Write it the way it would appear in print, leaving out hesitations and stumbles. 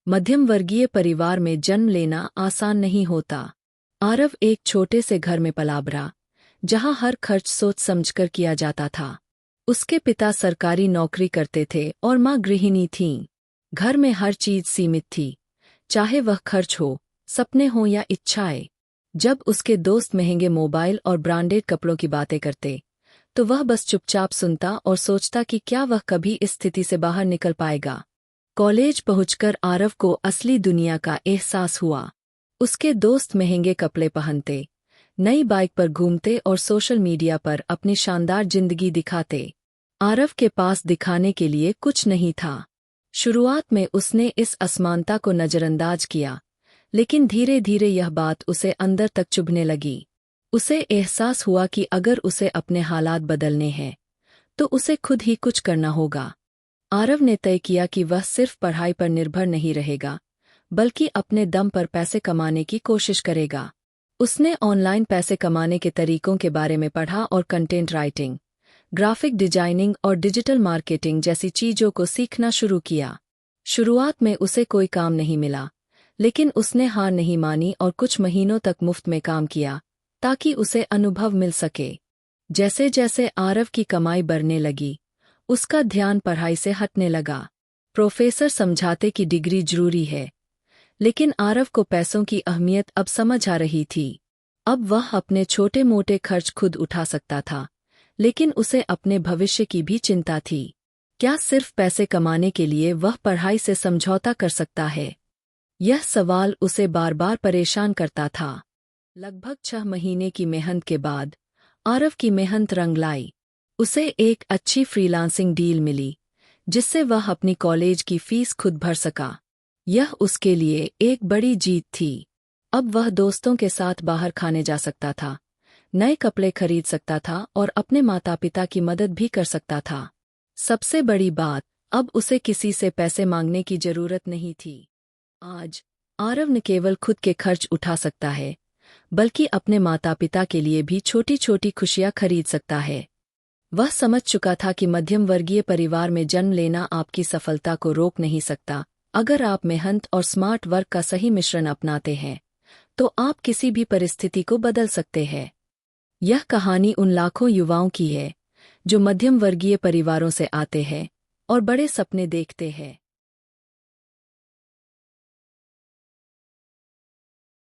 मध्यम वर्गीय परिवार में जन्म लेना आसान नहीं होता। आरव एक छोटे से घर में पला बड़ा, जहां हर खर्च सोच समझकर किया जाता था। उसके पिता सरकारी नौकरी करते थे और मां गृहिणी थीं। घर में हर चीज सीमित थी, चाहे वह खर्च हो, सपने हों या इच्छाएं। जब उसके दोस्त महंगे मोबाइल और ब्रांडेड कपड़ों की बातें करते, तो वह बस चुपचाप सुनता और सोचता कि क्या वह कभी इस स्थिति से बाहर निकल पाएगा। कॉलेज पहुंचकर आरव को असली दुनिया का एहसास हुआ। उसके दोस्त महंगे कपड़े पहनते, नई बाइक पर घूमते और सोशल मीडिया पर अपनी शानदार जिंदगी दिखाते। आरव के पास दिखाने के लिए कुछ नहीं था। शुरुआत में उसने इस असमानता को नजरअंदाज किया, लेकिन धीरे धीरे यह बात उसे अंदर तक चुभने लगी। उसे एहसास हुआ कि अगर उसे अपने हालात बदलने हैं, तो उसे खुद ही कुछ करना होगा। आरव ने तय किया कि वह सिर्फ पढ़ाई पर निर्भर नहीं रहेगा, बल्कि अपने दम पर पैसे कमाने की कोशिश करेगा। उसने ऑनलाइन पैसे कमाने के तरीकों के बारे में पढ़ा और कंटेंट राइटिंग, ग्राफिक डिजाइनिंग और डिजिटल मार्केटिंग जैसी चीजों को सीखना शुरू किया। शुरुआत में उसे कोई काम नहीं मिला, लेकिन उसने हार नहीं मानी और कुछ महीनों तक मुफ्त में काम किया, ताकि उसे अनुभव मिल सके। जैसे जैसे आरव की कमाई बढ़ने लगी, उसका ध्यान पढ़ाई से हटने लगा। प्रोफेसर समझाते कि डिग्री जरूरी है, लेकिन आरव को पैसों की अहमियत अब समझ आ रही थी। अब वह अपने छोटे मोटे खर्च खुद उठा सकता था, लेकिन उसे अपने भविष्य की भी चिंता थी। क्या सिर्फ पैसे कमाने के लिए वह पढ़ाई से समझौता कर सकता है? यह सवाल उसे बार बार परेशान करता था। लगभग 6 महीने की मेहनत के बाद आरव की मेहनत रंग लाई। उसे एक अच्छी फ्रीलांसिंग डील मिली, जिससे वह अपनी कॉलेज की फीस खुद भर सका। यह उसके लिए एक बड़ी जीत थी। अब वह दोस्तों के साथ बाहर खाने जा सकता था, नए कपड़े खरीद सकता था और अपने माता पिता की मदद भी कर सकता था। सबसे बड़ी बात, अब उसे किसी से पैसे मांगने की जरूरत नहीं थी। आज आरव न केवल खुद के खर्च उठा सकता है, बल्कि अपने माता पिता के लिए भी छोटी छोटी खुशियां खरीद सकता है। वह समझ चुका था कि मध्यम वर्गीय परिवार में जन्म लेना आपकी सफलता को रोक नहीं सकता। अगर आप मेहनत और स्मार्ट वर्क का सही मिश्रण अपनाते हैं, तो आप किसी भी परिस्थिति को बदल सकते हैं। यह कहानी उन लाखों युवाओं की है, जो मध्यम वर्गीय परिवारों से आते हैं और बड़े सपने देखते हैं।